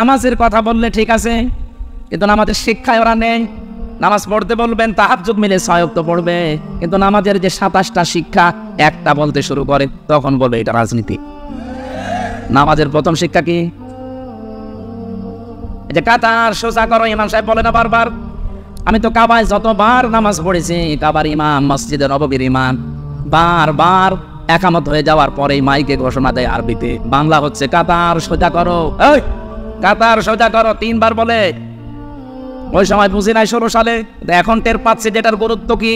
নামাজের কথা বললে ঠিক আছে, কিন্তু নামাজের শিক্ষায় ওরা নেই। নামাজ পড়তে বলবেন, তাহাজ্জুদ মিলে 6 ওয়াক্ত পড়বে, কিন্তু নামাজের যে 27টা শিক্ষা একটা বলতে শুরু করে তখন বলবে এটা রাজনীতি। নামাজের প্রথম শিক্ষা কি? এই যে কাতার সোজা করো, ইমাম সাহেব বলে না বারবার। আমি তো কাবায় যতবার নামাজ পড়েছি, কাবার ইমাম, মসজিদে নববীর ইমাম বারবার একামত হয়ে যাওয়ার পরেই মাইকে ঘোষণা দেয় আরবিতে, বাংলা হচ্ছে কাতার সোজা করো, এই কাতার সোজা করো 3 বার বলে। ওই সময় বুঝি নাই 16 সালে, এখন টের পাচ্ছে যেটার গুরুত্ব কি।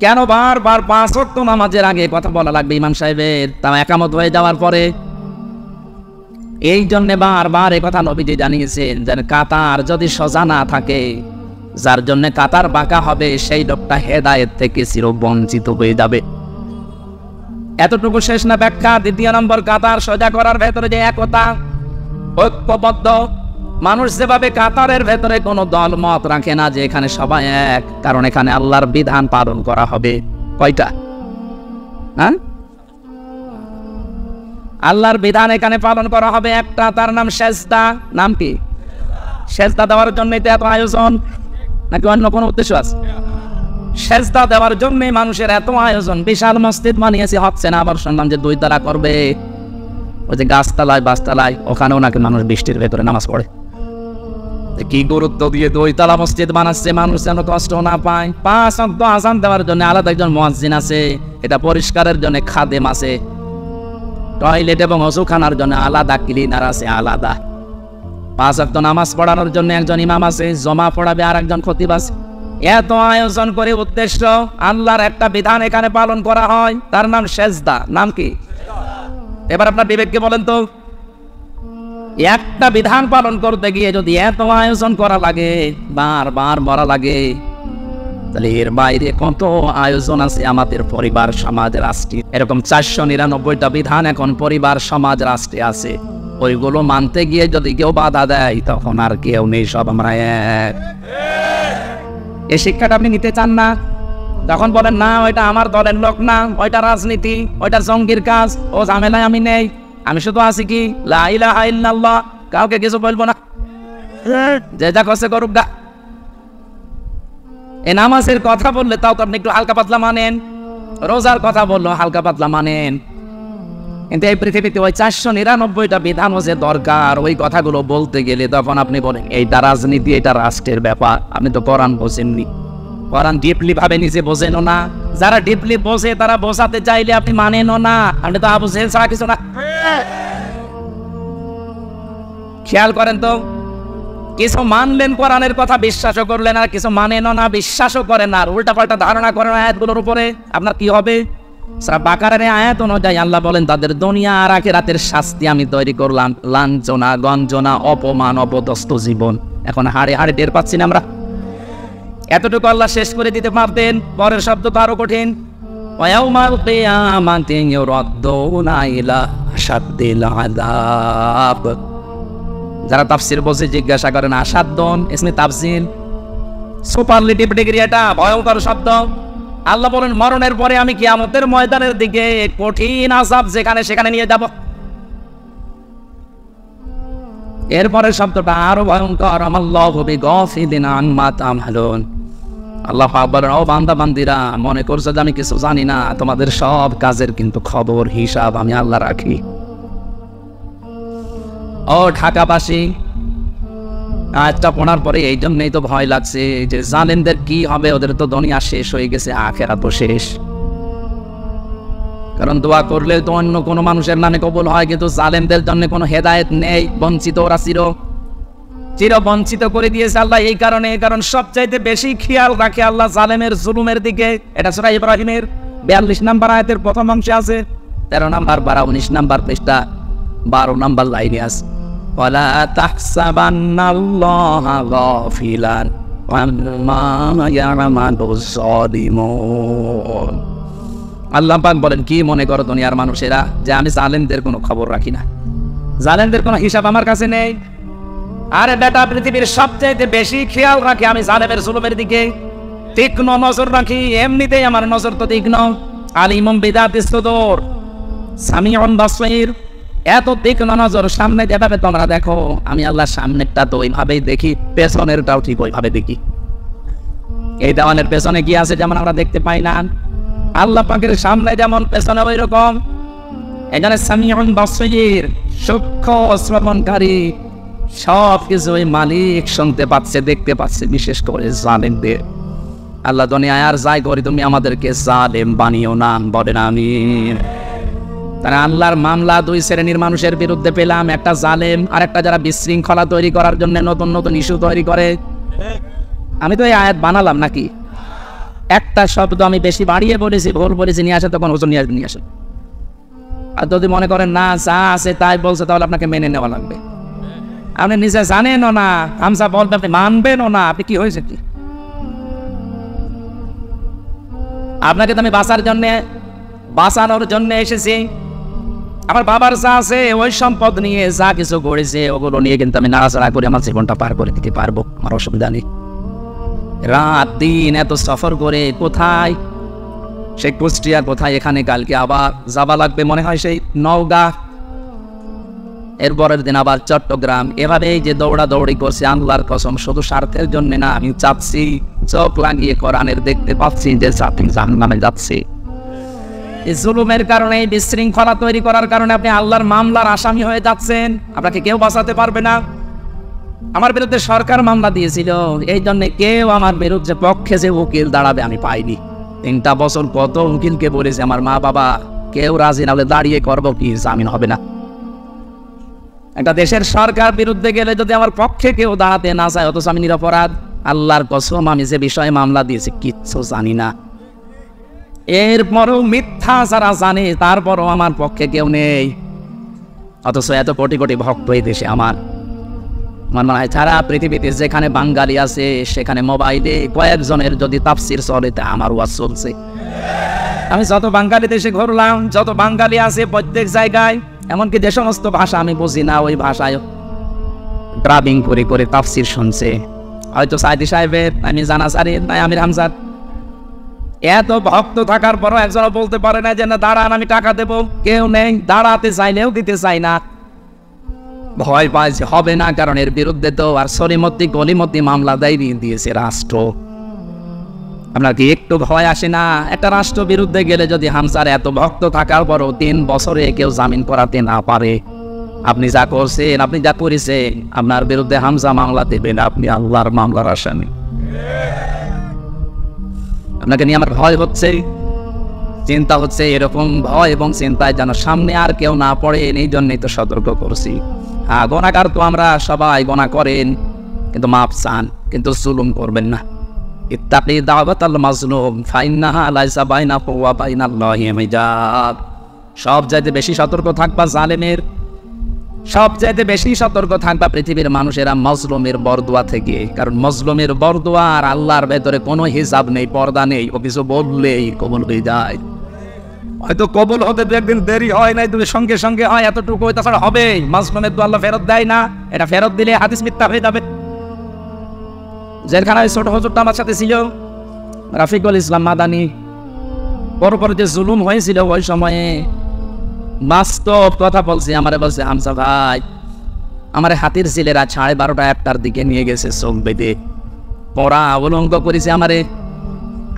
কেন বারবার 5 ওয়াক্ত নামাজের আগে কথা বলা লাগবে ইমাম সাহেবের, তাও একামত হয়ে যাওয়ার পরে? এই জন্য বারবার এই কথা নবীজি জানিয়েছেন যে কাতার যদি সোজা না থাকে, যার জন্য কাতার বাঁকা হবে সেই লোকটা হেদায়েত থেকে চিরবঞ্চিত হয়ে যাবে। এতটুকু শেষ না ব্যাখ্যা? 2 নম্বর, কাতার সোজা করার ভেতরে যে একতা, ঐক্যবদ্ধ মানুষ, যেভাবে কাতারের ভেতরে কোনো দল মত রাখে না যে এখানে সবাই এক, কারণ এখানে আল্লাহর বিধান পালন করা হবে। কয়টা? হ্যাঁ, আল্লাহর বিধান এখানে পালন করা হবে একটা, তার নাম সেজদা। নাম কি? সেজদা দেওয়ার জন্যই তো এত আয়োজন, নাকি অন্য কোনো উদ্দেশ্য আছে? সেজদা দেওয়ার জন্যই মানুষের এত আয়োজন। বিশাল মসজিদ বানিয়েছে, হচ্ছে না। আবার শুনলাম যে 2 তালা করবে, ওই যে গাছতলায় বাসতলায়, ওখানেও নাকি মানুষ বৃষ্টির ভেতরে নামাজ পড়ে। কি গুরুত্ব দিয়ে 2 তালা মসজিদ বানাচ্ছে, মানুষ যেন কষ্ট না পায়। 5 ওয়াক্ত আযান দেওয়ার জন্য আলাদা একজন মুয়াজ্জিন আছে, এটা পরিষ্কারের জন্য খাদেম আছে, টয়লেট এবং ওযুখানার জন্য আলাদা ক্লিনার আছে, আলাদা। 5 ওয়াক্ত নামাজ পড়ানোর জন্য একজন ইমাম আছে, জমা পড়াবে আর একজন খতিব আছে। এত আয়োজন করে উদ্দেশ্য আল্লাহর একটা বিধান এখানে পালন করা হয়, তার নাম সেজদা। নাম কি? এবার আপনার বিবেককে বলেন তো, একটা বিধান পালন করতে গিয়ে যদি এত আয়োজন করা লাগে, বারবার বলা লাগে, তাহলে এর বাইরে কত আয়োজন আছে আমাদের পরিবার, সমাজ, রাষ্ট্রে। এরকম 499টা বিধান এখন পরিবার, সমাজ, রাষ্ট্রে আছে। ওইগুলো মানতে গিয়ে যদি কেউ বাধা দেয়, তখন আর কেউ নেই, সব আমরা এক। এই শিক্ষাটা আপনি নিতে চান না? তখন বলেন না, ওইটা আমার দলের লোক না, ওইটা রাজনীতি, ওইটা জঙ্গির কাজ, ও ঝামেলায় আমি নেই, আমি শুধু আছি কি লা ইলাহা ইল্লাল্লাহ, কাউকে কিছু বলবো না, যে যা করছে করুক গা। এই নামাজের কথা বললে তাও তো আপনি একটু হালকা পাতলা মানেন, রোজার কথা বললো হালকা পাতলা মানেন, কিন্তু এই পৃথিবীতে ওই 499টা বিধানও যে দরকার, ওই কথাগুলো বলতে গেলে তখন আপনি বলেন এইটা রাজনীতি, এটা রাষ্ট্রের ব্যাপার। আপনি তো কোরআন বোঝেননি, কোরআন ডিপলি ভাবে নিজে বোঝেনও না। যারা ডিপলি বোঝে তারা বোঝাতে চাইলে আপনি মানেনও না, আপনি তো আবু জেহেল ছাড়া কিছু না। খেয়াল করেন তো, কিছু মানলেন, কোরআনের কথা বিশ্বাসও করলেন, আর কিছু মানেনও না, বিশ্বাসও করেন না, আর উল্টাপাল্টা ধারণা করেন আয়াতগুলোর উপরে, আপনার কি হবে? সূরা বাকারার আয়াত অনুযায়ী আল্লাহ বলেন তাদের দুনিয়া আর আখিরাতের শাস্তি আমি তৈরি করলাম, লাঞ্ছনা, গঞ্জনা, অপমান, অপদস্থ জীবন। এখন হাড়ে হাড়ে টের পাচ্ছি না আমরা। এতটুকু আল্লাহ শেষ করে দিতে পারতেন। পরের শব্দ তো আরো কঠিন, ওয়াউমাল কিয়ামাতি ইউরাদ্দুনা ইলা আশাদ্দিল আযাব। যারা তাফসীর বোঝে জিজ্ঞাসা করেন, আশাদ্দুন ইসমে তাফসীর, সুপারলেটিভ ডিগ্রি, এটা ভয়ঙ্কর শব্দ। আল্লাহ বলেন মরণের পরে আমি কিয়ামতের ময়দানের দিকে কঠিন আযাব যেখানে সেখানে নিয়ে যাব। এরপরে শব্দটা আরো ভয়ঙ্কর, আমাল্লাহু বিগাফিলিন আম্মা তা'মালুন। আল্লাহ পাক বলেন, ও বান্দা বান্দিরা, মনে করছো যে আমি কিছু জানি না? তোমাদের সব কাজের কিন্তু খবর, হিসাব আমি আল্লাহ রাখি। ও ঢাকাবাসী, আয়াতটা পড়ার পরে এই জন্যই তো ভয় লাগছে যে জালেমদের কি হবে, ওদের তো দুনিয়া শেষ হয়ে গেছে, আখিরাত তো শেষ। কারণ দোয়া করলে তো অন্য কোনো মানুষের নামে কবুল হয়, কিন্তু জালেমদের জন্য কোনো হেদায়েত নেই, বঞ্চিত, ওরা চির বঞ্চিত করে দিয়েছে আল্লাহ। এই কারণ সবচাইতে বেশি খেয়াল রাখে আল্লাহ জালেমের জুলুমের দিকে। এটা সূরা ইব্রাহিমের 42 নম্বর আয়াতের প্রথম অংশে আছে, 13 নম্বর, 19 নম্বর পৃষ্ঠা, 12 নম্বর লাইনে আছে, ওয়ালা তাহসাবান্নাল্লাহা গাফিলান আম্মা ইয়ামালুয যালিমুন। আল্লাহ পাক বলেন, কি মনে করো দুনিয়ার মানুষেরা যে আমি জালেমদের কোনো খবর রাখি না, জালেমদের কোনো হিসাব আমার কাছে নেই? আরে বেটা, পৃথিবীর সবচাইতে বেশি খেয়াল রাখি আমি জালেমের জুলুমের দিকে, তীক্ষ্ণ নজর রাখি। এমনিতেই আমার নজর তো তীক্ষ্ণ। আলিমুম বিযাতিস সুদূর, সামিউন বাসীর। এত তীক্ষ্ণ নজর, সামনে যেভাবে তোমরা দেখো, আমি আল্লাহ সামনেরটা তো ওইভাবেই দেখি, পেছনেরটাও ঠিক ওইভাবে দেখি। এই দেওয়ানের পেছনে কি আছে যেমন আমরা দেখতে পাই না, আল্লাহ পাকের সামনে যেমন পেছনে ওই রকম। এখানে সামিউন বাসীর, সূক্ষ্ম শ্রবণকারী, সব কিছু ওই মালিক শুনতে পাচ্ছে, দেখতে পাচ্ছে। বিশেষ করে জালেমদের আল্লাহ দুনিয়ায় আর যাই করি, তুমি আমাদেরকে জালেম বানিও না, বলেন আমিন। তারা আল্লাহর মামলা দুই শ্রেণীর মানুষের বিরুদ্ধে পেলাম, একটা জালেম আর একটা যারা বিশৃঙ্খলা তৈরি করার জন্য নতুন নতুন ইস্যু তৈরি করে। আমি তো এই আয়াত বানালাম নাকি? একটা শব্দ আমি বেশি বাড়িয়ে বলেছি, ভুল বলেছি, নিয়ে আসে তখন ওজন নিয়ে আসে। আর যদি মনে করেন না যা আছে তাই বলছে, তাহলে আপনাকে মেনে নেওয়া লাগবে। আপনি নিজে জানেনও না, হামজা বলবে আপনি মানবেনও না, আপনি কি হয়েছে কি? আপনাকে তো আমি বাঁচানোর জন্য এসেছি। আমার বাবার যা আছে ওই সম্পদ নিয়ে যা কিছু করেছে ওগুলো নিয়ে কিন্তু আমি নাড়াচাড়া করে আমার জীবনটা পার করে দিতে পারবো, আমার অসুবিধা নেই। রাত দিন এত সফর করে কোথায়, সেই কুষ্টিয়া, কোথায় এখানে, কালকে আবার যাবা লাগবে মনে হয় সেই নওগাঁ, এরপরের দিন আবার চট্টগ্রাম। এভাবে যে দৌড়াদৌড়ি করছে, আল্লাহর কসম শুধু স্বার্থের জন্য না। আমি চাচ্ছি, চোখ লাগিয়ে কোরআনের দেখতে পাচ্ছি যে জাতি জাহান্নামে যাচ্ছে। এই জুলুমের কারণে, এই বিশৃঙ্খলা তৈরি করার কারণে আপনি আল্লাহর মামলার আসামি হয়ে যাচ্ছেন। আপনাকে কেউ বাঁচাতে পারবে না। আমার বিরুদ্ধে সরকার মামলা দিয়েছিল, এই জন্য কেউ আমার বিরুদ্ধে পক্ষে যে উকিল দাঁড়াবে আমি পাইনি। 3টা বছর কত উকিলকে বলেছে, আমার মা বাবা কেউ রাজি না হলে দাঁড়িয়ে করবো কি, জামিন হবে না। একটা দেশের সরকার বিরুদ্ধে গেলে যদি আমার পক্ষে কেউ দাঁড়াতে না চায়, অথচ আমি নিরপরাধ, আল্লাহর কসম আমি যে বিষয়ে মামলা দিয়েছি কিচ্ছু জানি না। এরপরও মিথ্যা যারা জানে, তারপরও আমার পক্ষে কেউ নেই, অথচ এত কোটি কোটি ভক্ত এই দেশে। আমার মনে হয় সারা পৃথিবীতে যেখানে বাঙালি আছে, সেখানে মোবাইলে কয়েকজনের যদি তাফসির চলে, তা আমার ওয়াজ চলছে। আমি যত বাঙালি দেশে ঘুরলাম, যত বাঙালি আছে প্রত্যেক জায়গায়, এমনকি যে সমস্ত ভাষা আমি বুঝি না, ওই ভাষায় ড্রাবিং করে করে তাফসির শুনছে। হয়তো সাইদি সাহেবের, আমি জানাসারির, নাই আমির হামজার। এত ভক্ত থাকার পরও একজনও বলতে পারে না যে না দাঁড়ান আমি টাকা দেবো, কেউ নেই। দাঁড়াতে চাইলেও দিতে চাই না, ভয় পায় যে হবে না, কারণ এর বিরুদ্ধে তো আর সলিমতি গলিমতি মামলা দিয়েছে রাষ্ট্র। আপনার কি একটু ভয় আসে না? একটা রাষ্ট্র বিরুদ্ধে গেলে যদি হামজার এত ভক্ত থাকার পরও 3 বছরে কেউ জামিন করাতে না পারে, আপনি যা করছেন, আপনি যা করেছেন, আপনার বিরুদ্ধে হামজা মামলা দেবেন, আপনি আল্লাহর মামলার আসামি। আপনাকে নিয়ে আমার ভয় হচ্ছে, চিন্তা হচ্ছে। এরকম ভয় এবং চিন্তায় যেন সামনে আর কেউ না পড়ে, এই জন্যই তো সতর্ক করছি। হ্যাঁ, গুনাহগার তো আমরা সবাই, গুনাহ করেন, কিন্তু মাপ চান, কিন্তু জুলুম করবেন না। ইত্তাকি দাওয়াতাল মাজলুম ফাইন্নাহা লাইসা বাইনাহু ওয়া বাইনাল্লাহি হিজাব। সবচাইতে বেশি সতর্ক থাকবা জালেমের, সবচাইতে বেশি সতর্ক থাকবা পৃথিবীর মানুষেরা মজলুমের বরদোয়া থেকে। কারণ মজলুমের বরদোয়া আর আল্লাহর ভেতরে কোনো হিসাব নেই, পর্দা নেই। ও কিছু বললেই কবুল হয়ে যায়। হয়তো কবুল হতে 2 একদিন দেরি হয় নাই, তুমি সঙ্গে সঙ্গে হয়, এতটুকু তাছাড়া হবে। মজলুমের তো আল্লাহ ফেরত দেয় না, এটা ফেরত দিলে হাদিস মিথ্যা হয়ে যাবে। জেলখানায় ছোট হুজুরটা আমার সাথে ছিল, রাফিকুল ইসলাম মাদানি। পরপর যে জুলুম হয়েছিল ওই সময়ে বাস্তব কথা বলছি। আমারে বলছে হামজা ভাই, আমার হাতির ছেলেরা 12:30 1টার দিকে নিয়ে গেছে চোখ বেঁধে, পড়া উলঙ্গ করেছে। আমারে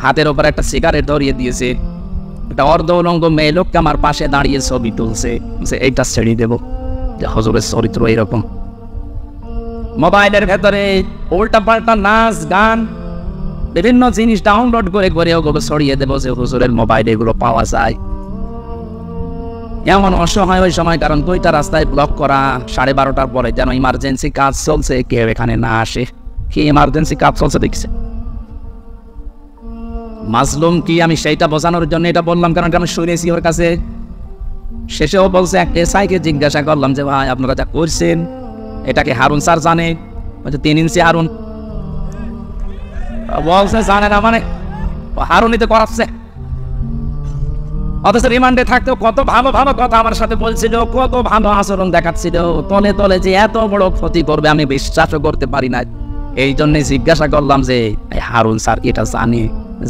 হাতের ওপর একটা সিগারেট ধরিয়ে দিয়েছে, একটা অর্ধ উলঙ্গ মেয়ে লোককে আমার পাশে দাঁড়িয়ে ছবি তুলছে, এইটা ছেড়ে দেবো। যে হুজুরের চরিত্র এরকম। মোবাইলের ভেতরে উল্টা পাল্টা নাচ গান, বিভিন্ন জিনিস ডাউনলোড করে করে ওগুলো ছড়িয়ে দেবো যে হুজুরের মোবাইলে এগুলো পাওয়া যায়। এমন অসহায় ওই সময়, কারণ 2টা রাস্তায় ব্লক করা। 12:30টার পরে যেন ইমার্জেন্সি কাজ চলছে, কেউ এখানে না আসে। কি ইমার্জেন্সি কাজ চলছে দেখছে? মাজলুম কি আমি সেইটা বোঝানোর জন্য এটা বললাম, কারণ আমি শুনেছি ওর কাছে। শেষেও বলছে, এক এসআইকে জিজ্ঞাসা করলাম যে ভাই আপনারা যা করছেন এটাকে হারুন স্যার জানে? 3 ইঞ্চি হারুন বলছে জানে না, মানে হারুনই তো করাচ্ছে। অথচ রিমান্ডে থাকতেও কত ভালো ভালো কথা আমার সাথে বলছিল, কত ভালো আচরণ দেখাচ্ছিল। তলে তলে যে এত বড় ক্ষতি করবে আমি বিশ্বাসও করতে পারি না। এই জন্যে জিজ্ঞাসা করলাম যে হারুন স্যার এটা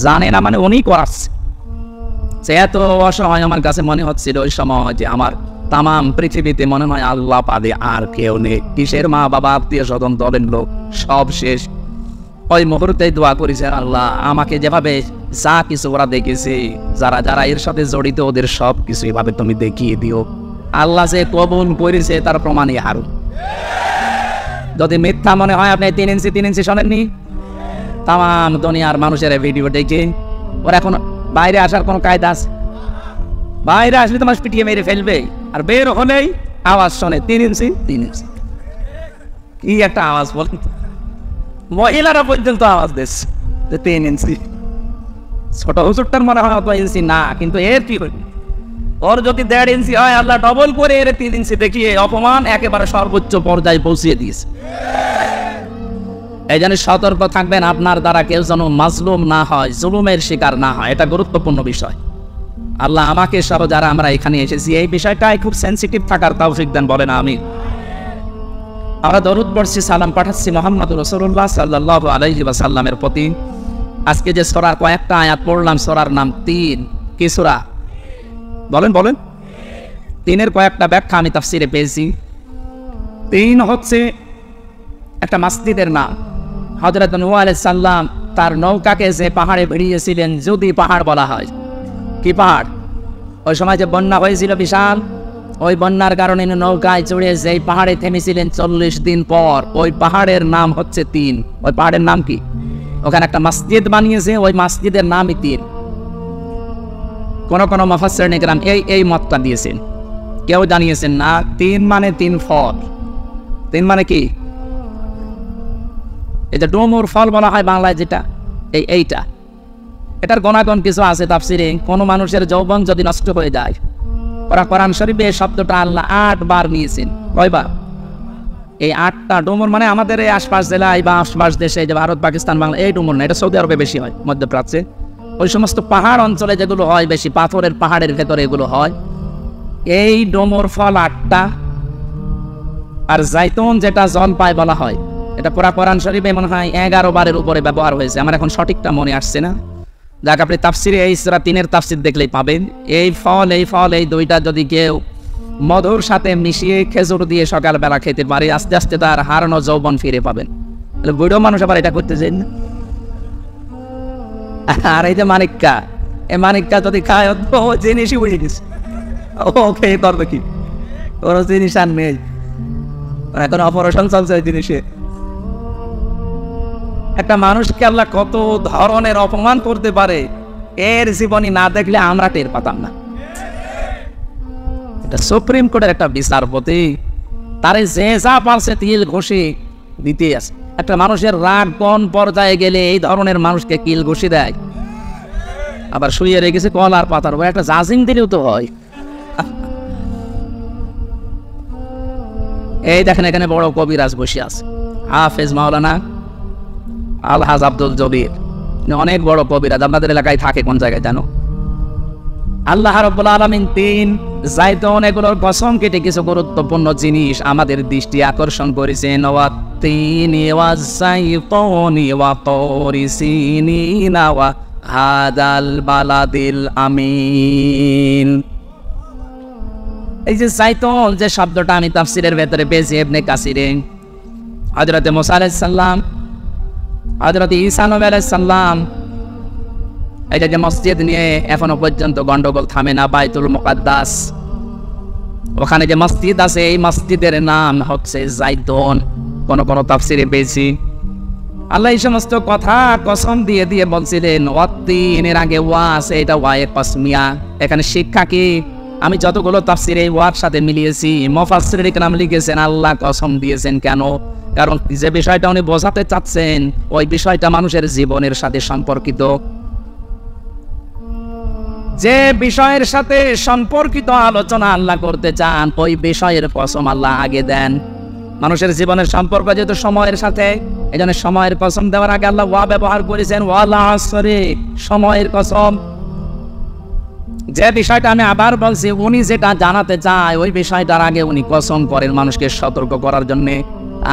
জানে না, মানে উনি করাচ্ছে। সে এত অসহায় আমার কাছে মনে হচ্ছিল ওই সময়, যে আমার তামাম পৃথিবীতে মনে হয় আল্লাহ বাদে আর কেউ নেই। কিসের মা বাবা, আত্মীয় স্বজন, দলের লোক সব শেষ। ওই মুহূর্তে দোয়া করেছে, আল্লাহ আমাকে যেভাবে যা কিছু ওরা দেখেছে, যারা যারা এর সাথে জড়িত, ওদের সব কিছু এভাবে তুমি দেখিয়ে দিও। আল্লাহ যে কবুল করেছে তার প্রমাণই হারুন। যদি মিথ্যা মনে হয়, আপনি 3 ইঞ্চি শোনেননি? তাম দুনিয়ার মানুষের ভিডিও দেখে ওরা এখন বাইরে আসার কোনো কায়দা আছে? বাইরে আসলে তোমার পিটিয়ে মেরে ফেলবে, আর বের হলেই আওয়াজ শোনে 3 ইঞ্চি। কি একটা আওয়াজ বলেন! মহিলারা পর্যন্ত আওয়াজ দিচ্ছে 3 ইঞ্চি। ছোট হুজুরটার মনে হয় 2 ইঞ্চি না, কিন্তু এর কি হইবে? ওর যদি 1.5 ইঞ্চি হয়, আল্লাহ ডবল করে এর 3 ইঞ্চি দেখিয়ে অপমান একেবারে সর্বোচ্চ পর্যায়ে পৌঁছিয়ে দিয়েছে। এই জন্য সতর্ক থাকবেন, আপনার দ্বারা কেউ যেন মাজলুম না হয়, জুলুমের শিকার না হয়। এটা গুরুত্বপূর্ণ বিষয়। আল্লাহ আমাকে সহ যারা আমরা এখানে এসেছি এই বিষয়টাই খুব সেন্সিটিভ থাকার তৌফিক দেন, বলেন আমিন। আমরা দরুদ পড়ছি, সালাম পাঠাচ্ছি মুহাম্মদ রাসূলুল্লাহ সাল্লাল্লাহু আলাইহি ওয়াসাল্লামের প্রতি। আজকে যে সূরার কয়েকটা আয়াত পড়লাম, সূরার নাম 3। কি সূরা? বলেন 3-এর কয়েকটা ব্যাখ্যা আমি তাফসিরে পেয়েছি। 3 হচ্ছে একটা মসজিদের নাম। হযরত নূহ আলাইহিস সালাম তার নৌকাকে যে পাহাড়ে ভিড়িয়েছিলেন, যদি পাহাড় বলা হয়। কি পাহাড়? ওই সময় যে বন্যা হয়েছিল বিশাল, ওই বন্যার কারণে নৌকায় চড়ে যেই পাহাড়ে থেমেছিলেন 40 দিন পর, ওই পাহাড়ের নাম হচ্ছে 3। ওই পাহাড়ের নাম কি? ওখানে একটা মসজিদ বানিয়েছে, ওই মসজিদের নামই 3। কোন মুফাসসিরিন ইকরাম এই মতটা দিয়েছেন। কেউ জানিয়েছেন না 3 মানে 3 ফল। 3 মানে কি? এটা ডুমুর ফল বলা হয় বাংলায়, যেটা এইটা। এটার গণাগণ কিছু আছে তাফসিরে। কোন মানুষের যৌবন যদি নষ্ট হয়ে যায়, ওরা কোরআন শরীফে এই শব্দটা আল্লাহ 8 বার নিয়েছেন। কয়বার? এই 8টা ডুমুর মানে আমাদের এই আশপাশ জেলায় বা আশপাশ দেশে, যে ভারত, পাকিস্তান, বাংলা, এই ডুমুর না, এটা সৌদি আরবে বেশি হয়, মধ্যপ্রাচ্যে। ওই সমস্ত পাহাড় অঞ্চলে যেগুলো হয় বেশি, পাথরের পাহাড়ের ভেতরে এগুলো হয়। এই ডুমুর ফল 8টা। আর জাইতুন, যেটা জলপাই বলা হয়, এটা পুরা কোরআন শরীফে মনে হয় 11 বারের উপরে ব্যবহার হয়েছে। আমার এখন সঠিকটা মনে আসছে না। যাক, আপনি তাফসিরে এই সূরা 3-এর তাফসির দেখলেই পাবেন। এই ফল এই দুইটা যদি কেউ মধুর সাথে মিশিয়ে খেজুর দিয়ে সকালবেলা খেতে পারে, আস্তে আস্তে তার হারানো যৌবন ফিরে পাবেন। বুড়ো মানুষ আবার এটা করতে চান না। আর এই যে মানিক্কা, এই মানিক্কা যদি খায়, ও জিনিসই বুঝে গেছে, ও খেয়ে করবে কি? ওর জিনিস আর নেই, এখন অপারেশন চলছে ওই জিনিসে। একটা মানুষকে আল্লাহ কত ধরনের অপমান করতে পারে, এর জীবনী না দেখলে আমরা টের পাতাম না। এটা সুপ্রিম কোর্টের একটা বিচারপতি, তারে যে যা পারছে তিল ঘষে দিতে আছে। একটা মানুষের রাগ কোন পর্যায়ে গেলে এই ধরনের মানুষকে কিল ঘষে দেয়, আবার শুয়ে রেখেছে কলার পাতার উপর। একটা জাজিং দিলেও তো হয়। এই দেখেন, এখানে বড় কবিরাজ বসে আছে, হাফেজ মাওলানা আলহাজ আব্দুল জলিল, অনেক বড় কবিরাজ। আপনাদের এলাকায় থাকে কোন জায়গায় জানো? আল্লাহ রাব্বুল আলামিন 3 জাইতুন এগুলোর কসম কেটে কিছু গুরুত্বপূর্ণ জিনিস আমাদের দৃষ্টি আকর্ষণ করেছেন। ওয়াত-তিনি ওয়াজ-জাইতুনি ওয়া তুরি সিনিনা ওয়া হাদাল বালাদিল আমিন। এই যে জাইতুন, যে শব্দটা আমি তাফসিরের ভেতরে পেয়েছি ইবনে কাসিরে, হযরত মুসা আলাইহিস সালাম, হযরত ঈসা আলাইহিস সালাম, এটা যে মসজিদ নিয়ে এখনো পর্যন্ত গন্ডগোল থামে না, বাইতুল মুকাদ্দাস, ওখানে যে মসজিদ আছে এই মসজিদের নাম হচ্ছে জাইতুন। কোন তাফসিরে পেয়েছি আল্লাহ এই সমস্ত কথা কসম দিয়ে দিয়ে বলছিলেন। ওয়াত-তিনের আগে ওয়া আছে, এটা ওয়ায়ে কসমিয়া। এখানে শিক্ষা কি? আমি যতগুলো তাফসিরে এই ওয়ার সাথে মিলিয়েছি, মুফাসসিরিন ইকরাম লিখেছেন আল্লাহ কসম দিয়েছেন কেন? কারণ যে বিষয়টা উনি বোঝাতে চাচ্ছেন, ওই বিষয়টা মানুষের জীবনের সাথে সম্পর্কিত। যে বিষয়ের সাথে সম্পর্কিত আলোচনা আল্লাহ করতে চান, ওই বিষয়ের কসম আল্লাহ আগে দেন। মানুষের জীবনের সম্পর্ক যেহেতু সময়ের সাথে, এই জন্য সময়ের কসম দেওয়ার আগে আল্লাহ ওয়া ব্যবহার করেছেন, ওয়াল আসরি, সময়ের কসম। যে বিষয়টা আমি আবার বলছি, উনি যেটা জানাতে চায় ওই বিষয়টার আগে উনি কসম করেন মানুষকে সতর্ক করার জন্য।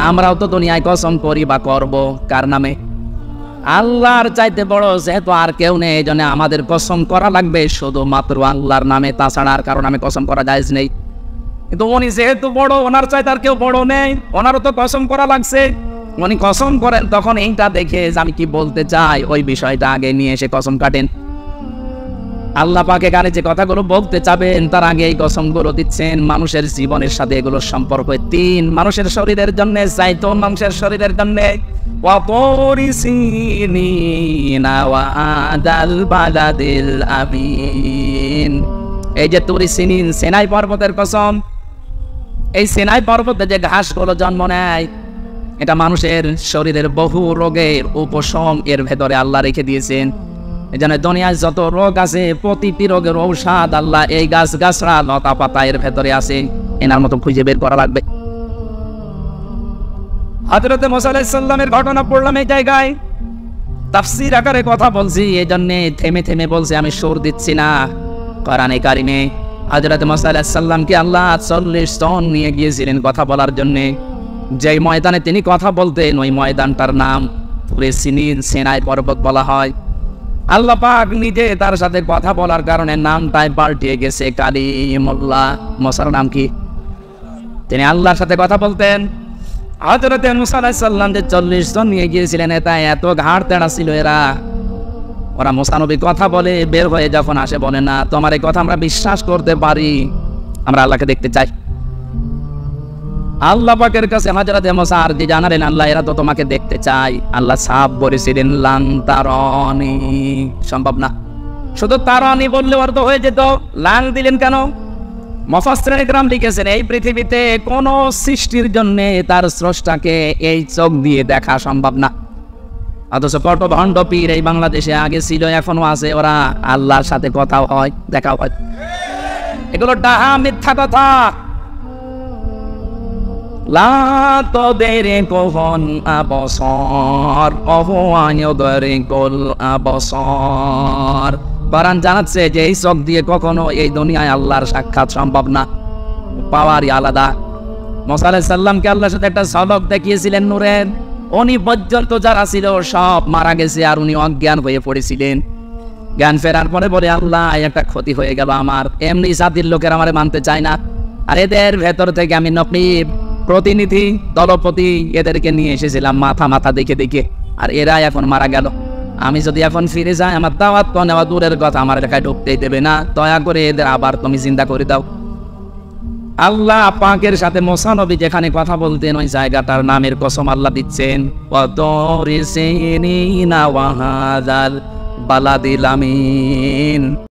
আমরাও তো দুনিয়ায় কসম করি বা করব কার নামে? আল্লাহর চাইতে বড় যেহেতু আর কেউ নেই, এই জন্য আমাদের কসম করা লাগবে শুধুমাত্র আল্লাহর নামে, তাছাড়া আর কারো নামে কসম করা জায়েজ নেই। কিন্তু উনি যেহেতু বড়, ওনার চাইতে আর কেউ বড় নেই, ওনারও তো কসম করা লাগছে। উনি কসম করেন, তখন এইটা দেখে যে আমি কি বলতে চাই ওই বিষয়টা আগে নিয়ে এসে কসম কাটেন। আল্লাহ পাক এখানে যে কথাগুলো বলতে চাবেন তার আগে এই কসমগুলো দিচ্ছেন। মানুষের জীবনের সাথে এগুলোর সম্পর্ক তিন। মানুষের শরীরের জন্য জাইতুন, মানুষের শরীরের জন্য ওয়াতুরি সিনিনা ওয়া আদাল বালাদিল আমিন। এই যে তুরি সিনিন, সিনাই পর্বতের কসম। এই সিনাই পর্বতে যে ঘাসগুলো জন্ম নেয়, এটা মানুষের শরীরের বহু রোগের উপশম এর ভেতরে আল্লাহ রেখে দিয়েছেন। এই জন্য দুনিয়ায় যত রোগ আছে প্রতিটি রোগের ঔষধ আল্লাহ এই গাছ গাছরা লতা পাতা এর ভেতরে আছে। এনার মতো খুঁজে বের করা লাগবে। হযরত মুসা আলাইহিস সালামের ঘটনা পড়লাম এই জায়গায়, তাফসীর আকারে কথা বলছি, এই জন্য থেমে থেমে বলছি, আমি সুর দিচ্ছি না। কোরআনে কারিমে হযরত মুসা আলাইহিস সালামকে আল্লাহ 40 জন নিয়ে গিয়েছিলেন কথা বলার জন্য। যেই ময়দানে তিনি কথা বলতেন ওই ময়দানটার নাম তুরে সিনিন, সিনাই পর্বত বলা হয়। আল্লাহ পাক নিজে তার সাথে কথা বলার কারণে নামটাই পাল্টিয়ে গেছে কালিমুল্লাহ। মুসার নাম কি? তিনি আল্লাহর সাথে কথা বলতেন। হযরত মুসা আলাইহিস সালাম যে 40 জন নিয়ে গিয়েছিলেন, এটা এত ঘাড় তেড়া ছিল এরা। ওরা মুসা নবী কথা বলে বের হয়ে যখন আসে বলে, না তোমার এই কথা আমরা বিশ্বাস করতে পারি, আমরা আল্লাহকে দেখতে চাই। আল্লাহ পাকের কাছে হযরত মুসা আরজি জানালেন, আল্লাহ এরা তো তোমাকে দেখতে চাই। আল্লাহ সাফ বলেছিলেন লান তারানি, সম্ভব না। শুধু তারানি বললে অর্থ হয়ে যেত, লান দিলেন কেন? মুফাসসিরিনে কেরাম লিখেছেন এই পৃথিবীতে কোন সৃষ্টির জন্য তার স্রষ্টাকে এই চোখ দিয়ে দেখা সম্ভব না। অথচ কত ভণ্ড পীর এই বাংলাদেশে আগে ছিল, এখনো আছে, ওরা আল্লাহর সাথে কথাও হয়, দেখাও হয়। এগুলো ডাহা মিথ্যা কথা। লা তুদরিকুল আবসার ওয়া হুয়া ইউদরিকুল আবসার। কোরআন জানাচ্ছে যে এই চোখ দিয়ে কখনো এই দুনিয়ায় আল্লাহর সাক্ষাৎ সম্ভব না, পাওয়ারই আলাদা। মুসা আলাইহিস সালামকে আল্লাহর সাথে একটা ঝলক দেখিয়েছিলেন নূরের, উনি পর্যন্ত যারা ছিল সব মারা গেছে আর উনি অজ্ঞান হয়ে পড়েছিলেন। জ্ঞান ফেরার পরে বলে, আল্লাহ একটা ক্ষতি হয়ে গেল আমার, এমনি জাতির লোকের আমারে মানতে চায় না, আর এদের ভেতর থেকে আমি নকীব প্রতিনিধি দলপতি এদেরকে নিয়ে এসেছিলাম মাথা মাথা দেখে দেখে, আর এরা এখন মারা গেল। আমি যদি এখন ফিরে যাই আমার দাওয়াত তো নেওয়া দূরের কথা, আমার এলাকায় ঢুকতেই দেবে না, দয়া করে এদের আবার তুমি চিন্তা করে দাও। আল্লাহ পাকের সাথে মুসা নবী যেখানে কথা বলতেন ওই জায়গাটার নামের কসম আল্লাহ দিচ্ছেন, ওয়াতুরি সিনিনা ওয়া হাযাল বালাদিল আমিন।